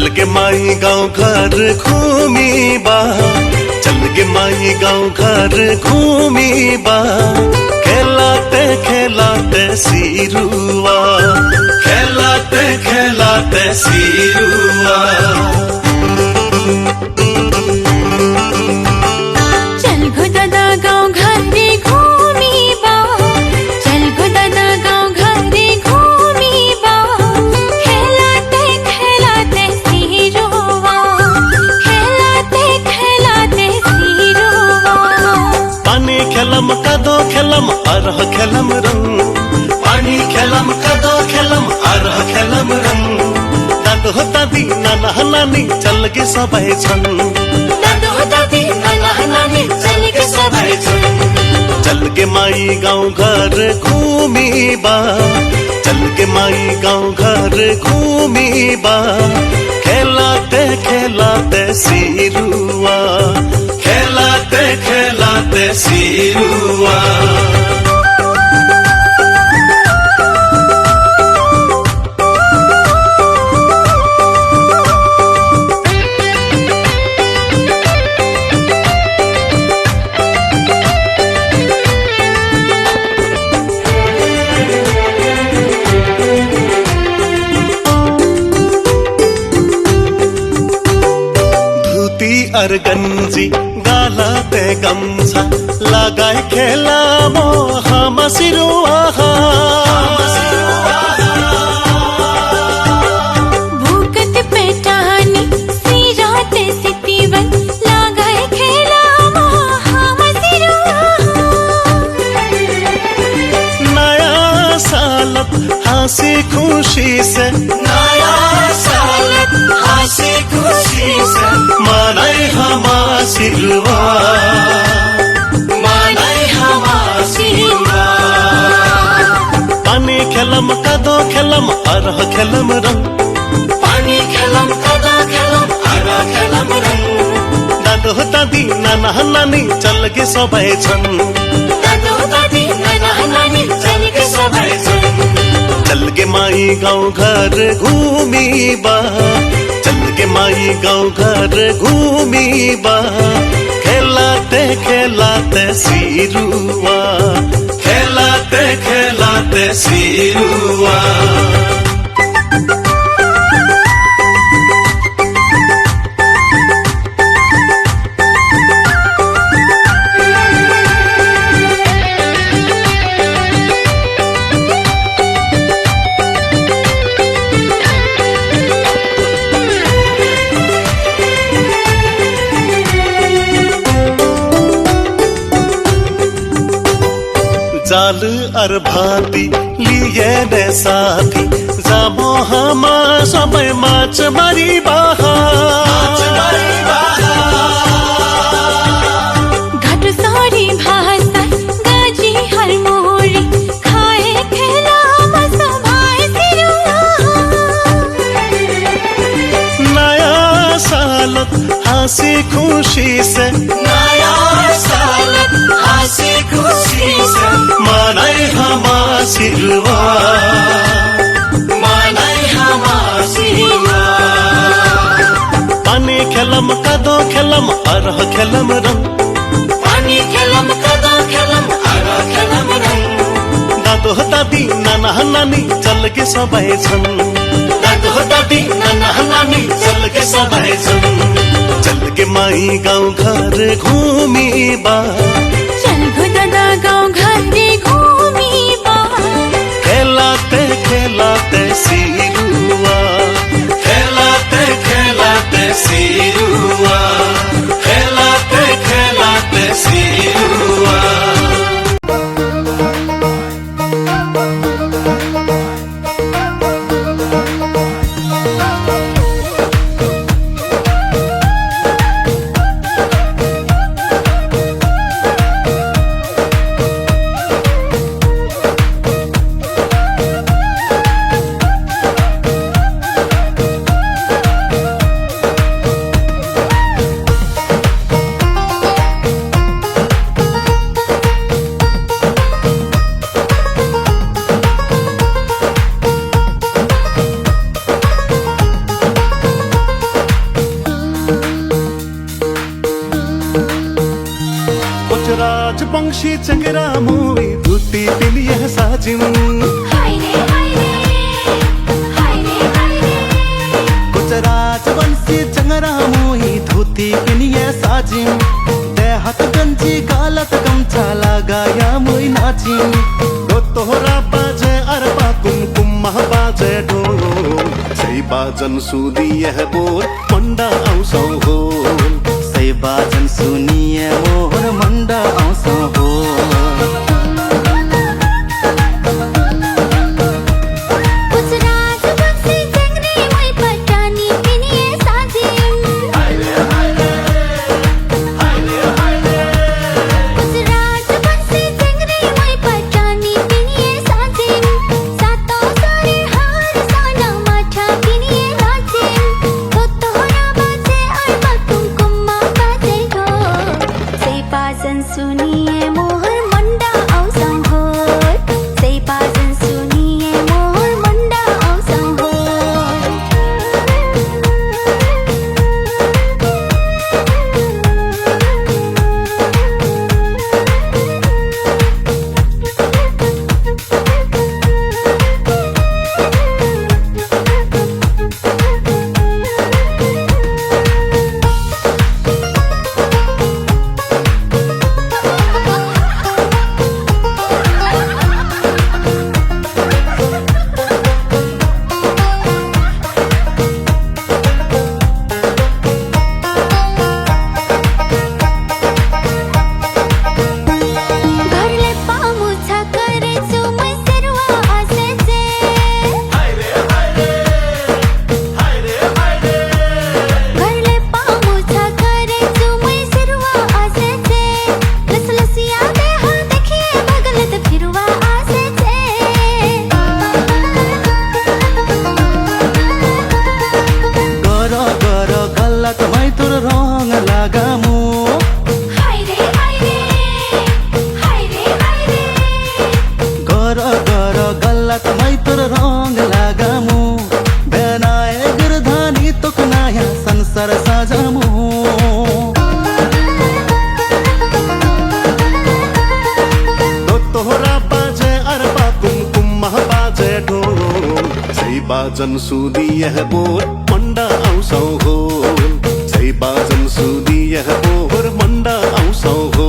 चल के माई गाँव घर घूमी बा, चल के माई गाँव घर घूमी बा, खेलाते खेलाते सिरुआ, खेलाते खेलाते सिरुआ। चल गो दादा गाँव घरे घूमी बा, चल गो दादा गाँव घरे घूमी बा, खेलाते खेलाते सिरुआ, खेलाते खेलाते सिरुआ। पानी खेलम कदो खेलम अरह खेलम रंग, पानी खेलम कदो खेलम अरह खेलम रंग, दादो दादी नाना नानी चल के सबै छन्, दादो दादी नाना नानी चल के सबै छन्। चल के माई गाँव घर घूमी बा, चल के माई गाँव घर घूमी बा, खेलाते खेलाते सिरुआ, खेलाते खेलाते सिरुआ। अर गंजी गाला ते गमछा लगाए खेला हम सिरुआ। भूकत पेटानी सिराते सितीवन लगाए खेला हम सिरुआ। नया सालत हंसी खुशी से, नया सालत हंसी खुशी से, मनाई हमा सिरुआ, मनाई हमा सिरुआ। पानी खेलम कदो खेलम अरह खेलम रंग, पानी खेलम कदो खेलम अरह खेलम रंग, दादो दादी नाना नानी चल के सबै छन्, दादो दादी नाना नानी चल के सबै छन्। चल के माई गाँव घर घूमी बा, चल के माई गाँव घर घूमी बा, खेलाते खेलाते सिरुआ, खेलाते खेलाते सिरुआ। जाल अर भाती लिए ने साथी, जाबो हमा सबै माछ मारी बाहा, घट सारी भाषा गाजी हर मोरी, खाए खेला मसभाए सिरुआ। नया सालत हंसी खुशी से, नया सालत हंसी खुशी से, मनाई हमा सिरुआ, मनाई हमा सिरुआ। पानी खेलम कदो खेलम अरह खेलम रंग, पानी खेलम कदो खेलम अरह खेलम रंग, दादो दादी नाना नानी चल के सबै छन्, दादो दादी नाना नानी चल के सबै छन्। चल के माई गाँव घर घूमी बा, चल गो दादा गाँव घरे घूमी बा, खेलाते खेलाते सिरुआ, खेलाते खेलाते सिरुआ, खेलाते खेलाते सिरुआ। वंशी चंगरा मोई धुती पिलिया साजिम हाय रे हाय रे हाय रे हाय रे गुजरात वंशी चंगरा मोई धुती पिलिया साजिम देहात गंजी गालत गमछा लगाया मोई नाचिम दो तोहरा बाजे अरबा कुमकुम बाजे ढोल सही बाजन सुदी यह बोल मंडा औसौ होल सही बाजन सुनिए मोहर मंडा औसो हो गुजरात वंशी चंगरे मोई पटानी पिनिए साजिम गुजरात वंशी चंगरे मोई पटानी पिनिए साजिम सातो सारे हार साना माठा पिनिए नाचिम तो तोहरा बाजे अरबा कुमकुम बाजे ढो से बाजन सुनिए मोहर मंडा औसो हो से बाजन सुनिए मोहर मंडा औसो हो घरले पामुछा करे छु मै सेरवा आसे छे घरले पामुछा करे छु मै सेरवा आसे छे लसलसिया देहा देखिए भगलत फिरवा आसे छे गर गर गल्लत मै तोर रंग लगामु हाय रे हाय रे हाय रे हाय रे गर गर गल्लत मै तोर रंग लगामु बेनाए गिरधानी तुक नाया संसार साजामु दो तोहरा बाजे अरबा कुमकुम बाजे ढोल सही बाजन सुदी यह बोल मंडा औसौ होल सही बाजन सुदी यह बोल मंडा औसौ होल